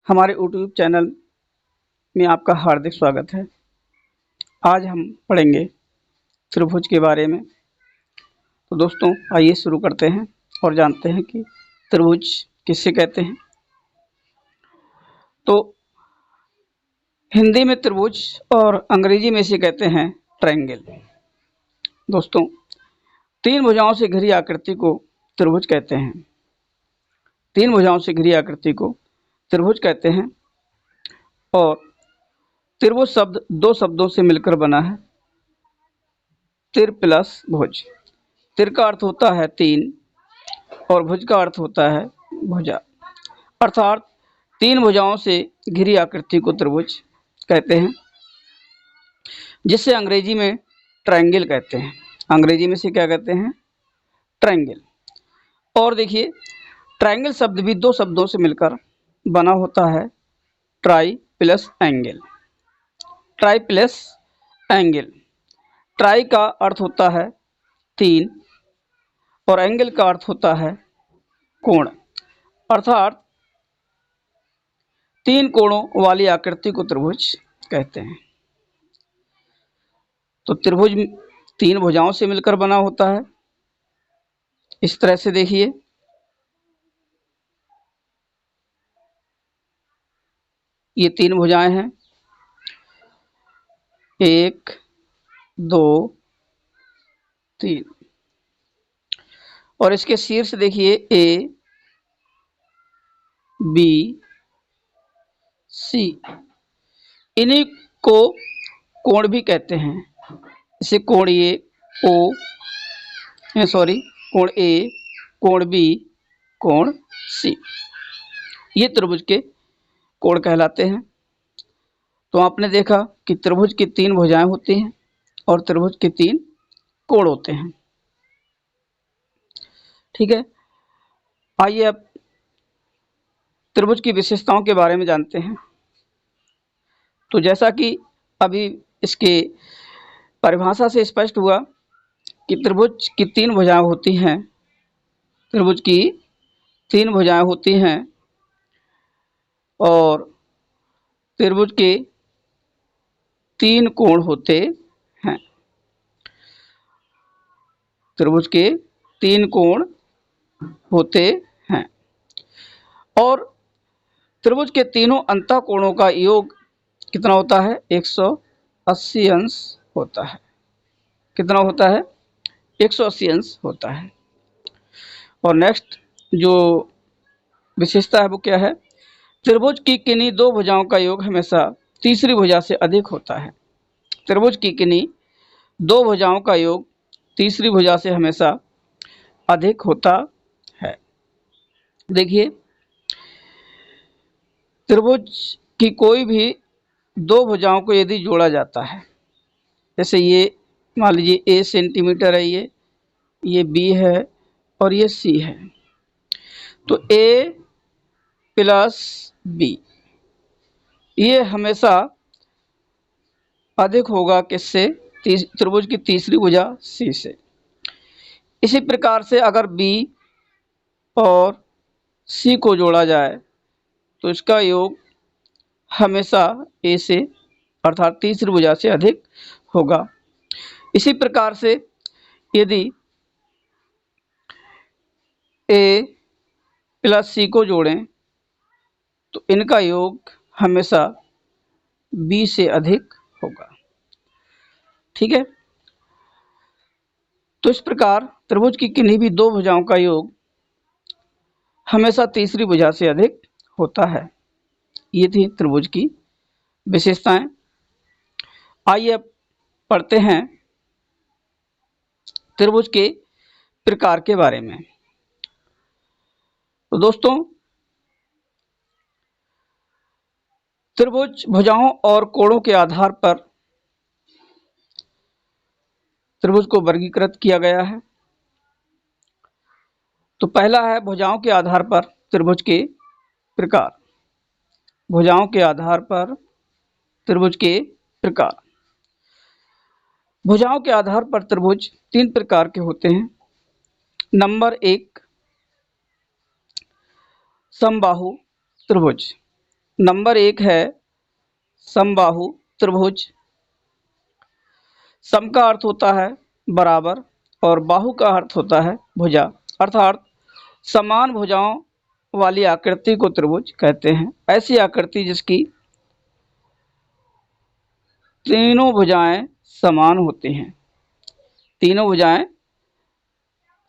हमारे YouTube channel में आपका हार्दिक स्वागत है। आज हम पढ़ेंगे त्रिभुज के बारे में। तो दोस्तों आइए शुरू करते हैं और जानते हैं कि त्रिभुज किसे कहते हैं। तो हिंदी में त्रिभुज और अंग्रेजी में इसे कहते हैं ट्रायंगल। दोस्तों तीन भुजाओं से घिरी आकृति को त्रिभुज कहते हैं। तीन भुजाओं से घिरी आकृति को त्रिभुज कहते हैं और त्रिभुज शब्द दो शब्दों से मिलकर बना है, तिर प्लस भुज। तिर का अर्थ होता है तीन और भुज का अर्थ होता है भुजा, अर्थात तीन भुजाओं से घिरी आकृति को त्रिभुज कहते हैं, जिसे अंग्रेजी में ट्रायंगल कहते हैं। अंग्रेजी में से क्या कहते हैं? ट्रायंगल। और देखिए ट्रायंगल शब्द भी दो शब्दों से मिलकर बना होता है, try plus angle. Try plus angle. Try का अर्थ होता है तीन और एंगल का अर्थ होता है कोण, अर्थात तीन कोणों वाली आकृति को त्रिभुज कहते हैं। तो त्रिभुज तीन भुजाओं से मिलकर बना होता है। इस तरह से देखिए, ये तीन भुजाएं हैं, एक दो तीन, और इसके शीर्ष देखिए ए बी सी। इन्हीं को कोण भी कहते हैं। इसे कोण ए कोण ए, कोण बी, कोण सी, ये त्रिभुज के कोण कहलाते हैं। तो आपने देखा कि त्रिभुज की तीन भुजाएं होती हैं और त्रिभुज के तीन कोण होते हैं। ठीक है, आइए अब त्रिभुज की विशेषताओं के बारे में जानते हैं। तो जैसा कि अभी इसके परिभाषा से स्पष्ट हुआ कि त्रिभुज की तीन भुजाएं होती हैं, त्रिभुज की तीन भुजाएं होती हैं और त्रिभुज के तीन कोण होते हैं। त्रिभुज के तीन कोण होते हैं और त्रिभुज के तीनों अंतःकोणों का योग कितना होता है? 180 अंश होता है। कितना होता है? 180 अंश होता है। और नेक्स्ट जो विशेषता है वो क्या है? त्रिभुज की किन्हीं दो भुजाओं का योग हमेशा तीसरी भुजा से अधिक होता है। त्रिभुज की किन्हीं दो भुजाओं का योग तीसरी भुजा से हमेशा अधिक होता है। देखिए त्रिभुज की कोई भी दो भुजाओं को यदि जोड़ा जाता है, जैसे ये मान लीजिए a सेंटीमीटर है, ये b है और ये c है, तो a प्लस b ये हमेशा अधिक होगा किससे? त्रिभुज की तीसरी भुजा c से। इसी प्रकार से अगर b और c को जोड़ा जाए तो इसका योग हमेशा a से अर्थात तीसरी भुजा से अधिक होगा। इसी प्रकार से यदि a प्लस c को जोड़ें तो इनका योग हमेशा b से अधिक होगा। ठीक है, तो इस प्रकार त्रिभुज की किन्हीं भी दो भुजाओं का योग हमेशा तीसरी भुजा से अधिक होता है। ये थी त्रिभुज की विशेषताएं। आइए अब पढ़ते हैं त्रिभुज के प्रकार के बारे में। तो दोस्तों त्रिभुज भुजाओं और कोणों के आधार पर त्रिभुज को वर्गीकृत किया गया है। तो पहला है भुजाओं के आधार पर त्रिभुज के प्रकार। भुजाओं के आधार पर त्रिभुज के प्रकार। भुजाओं के आधार पर त्रिभुज तीन प्रकार के होते हैं। नंबर 1 समबाहु त्रिभुज। नंबर 1 है समबाहु त्रिभुज। सम का अर्थ होता है बराबर और बाहु का अर्थ होता है भुजा, अर्थात समान भुजाओं वाली आकृति को त्रिभुज कहते हैं। ऐसी आकृति जिसकी तीनों भुजाएं समान होती हैं, तीनों भुजाएं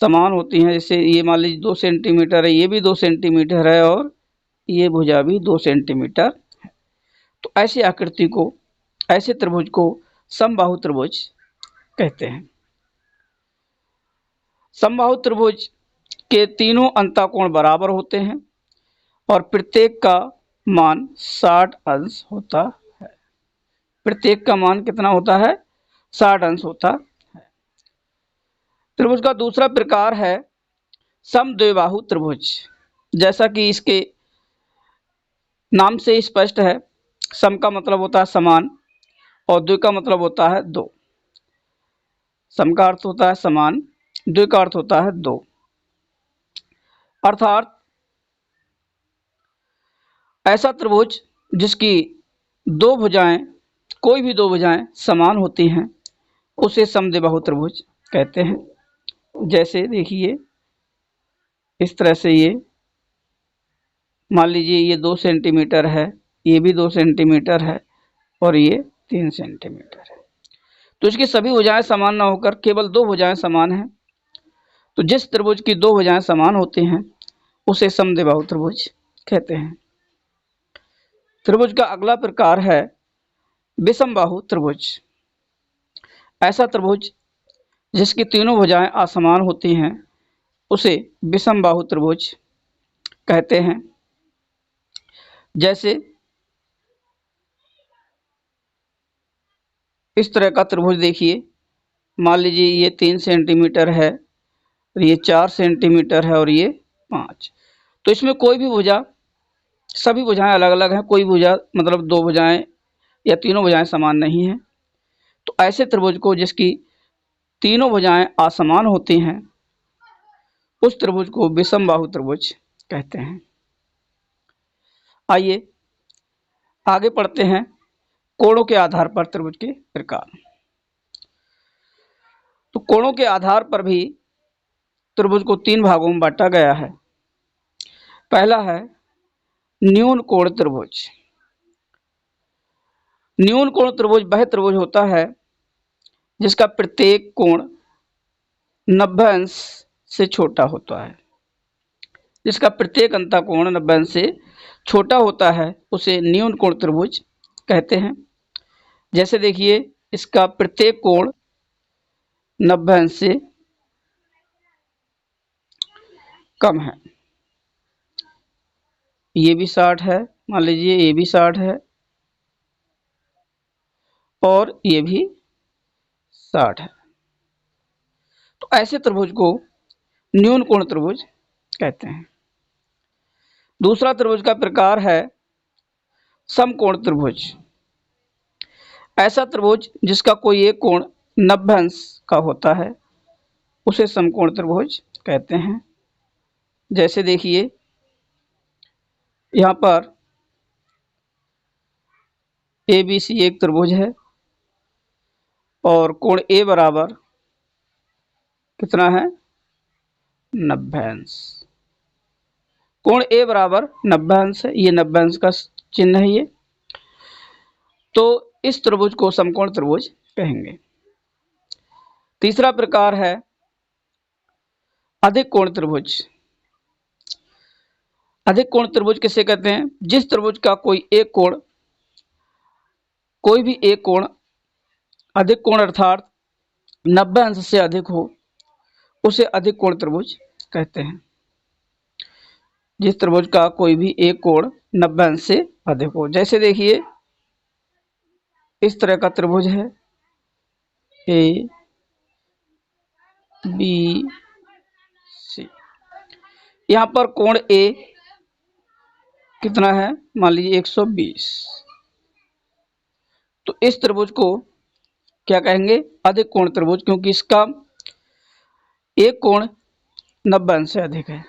समान होती हैं। जैसे ये मान लीजिए 2 सेंटीमीटर है, ये भी 2 सेंटीमीटर है और ये भुजा भी 2 सेंटीमीटर है। तो ऐसी आकृति को, ऐसे त्रिभुज को समबाहु त्रिभुज कहते हैं। समबाहु त्रिभुज के तीनों अंतःकोण बराबर होते हैं और प्रत्येक का मान 60 अंश होता है। प्रत्येक का मान कितना होता है? 60 अंश होता है। त्रिभुज का दूसरा प्रकार है समद्विबाहु त्रिभुज। जैसा कि इसके नाम से स्पष्ट है, सम का मतलब होता है समान और द्वि का मतलब होता है दो। सम का अर्थ होता है समान, द्वि का अर्थ होता है दो, अर्थात ऐसा त्रिभुज जिसकी दो भुजाएं, कोई भी दो भुजाएं समान होती हैं, उसे समद्विबाहु त्रिभुज कहते हैं। जैसे देखिए इस तरह से, ये मान लीजिए ये 2 सेंटीमीटर है, ये भी 2 सेंटीमीटर है और ये 3 सेंटीमीटर है। तो इसकी सभी भुजाएं समान ना होकर केवल दो भुजाएं समान हैं। तो जिस त्रिभुज की दो भुजाएं समान होती हैं उसे समद्विबाहु त्रिभुज कहते हैं। त्रिभुज का अगला प्रकार है विषमबाहु त्रिभुज। ऐसा त्रिभुज जिसकी तीनों भुजाएं असमान होती हैं उसे विषमबाहु त्रिभुज कहते हैं। जैसे इस तरह का त्रिभुज देखिए, मान लीजिए ये 3 सेंटीमीटर है, ये 4 सेंटीमीटर है और ये 5। तो इसमें कोई भी भुजा, सभी भुजाएं अलग अलग हैं, कोई भुजा मतलब दो भुजाएं या तीनों भुजाएं समान नहीं हैं। तो ऐसे त्रिभुज को जिसकी तीनों भुजाएं असमान होती हैं उस त्रिभुज को विषमबाहु त्रिभुज कहते हैं। आइए आगे पढ़ते हैं कोणों के आधार पर त्रिभुज के प्रकार। तो कोणों के आधार पर भी त्रिभुज को 3 भागों में बांटा गया है। पहला है न्यून कोण त्रिभुज। न्यून कोण त्रिभुज वह त्रिभुज होता है जिसका प्रत्येक कोण 90 अंश से छोटा होता है। जिसका प्रत्येक अंतःकोण 90 अंश से छोटा होता है उसे न्यून कोण त्रिभुज कहते हैं। जैसे देखिए इसका प्रत्येक कोण 90 अंश से कम है, ये भी 60 है, मान लीजिए ये भी 60 है और ये भी 60 है। तो ऐसे त्रिभुज को न्यून कोण त्रिभुज कहते हैं। दूसरा त्रिभुज का प्रकार है समकोण त्रिभुज। ऐसा त्रिभुज जिसका कोई एक कोण 90 अंश का होता है उसे समकोण त्रिभुज कहते हैं। जैसे देखिए यहाँ पर ABC एक त्रिभुज है और कोण A बराबर कितना है? 90 अंश। कोण A बराबर 90 अंश है, ये 90 अंश का चिन्ह है ये। तो इस त्रिभुज को समकोण त्रिभुज कहेंगे। तीसरा प्रकार है अधिक कोण त्रिभुज। अधिक कोण त्रिभुज किसे कहते हैं? जिस त्रिभुज का कोई भी एक कोण अधिक कोण अर्थात 90 अंश से अधिक हो उसे अधिक कोण त्रिभुज कहते हैं। जिस त्रिभुज का कोई भी एक कोण 90 अंश से अधिक हो। जैसे देखिए इस तरह का त्रिभुज है A B C। यहाँ पर कोण A कितना है? मान लीजिए 120। तो इस त्रिभुज को क्या कहेंगे? अधिक कोण त्रिभुज, क्योंकि इसका एक कोण 90 अंश से अधिक है।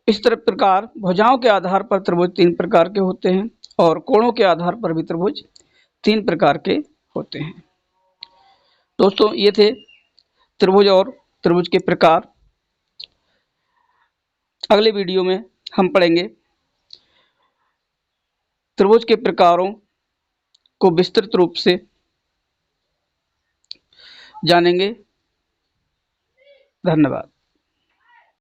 इस तरह प्रकार भुजाओं के आधार पर त्रिभुज 3 प्रकार के होते हैं और कोणों के आधार पर भी त्रिभुज 3 प्रकार के होते हैं। दोस्तों, ये थे त्रिभुज और त्रिभुज के प्रकार। अगले वीडियो में हम पढ़ेंगे त्रिभुज के प्रकारों को विस्तृत रूप से जानेंगे। धन्यवाद।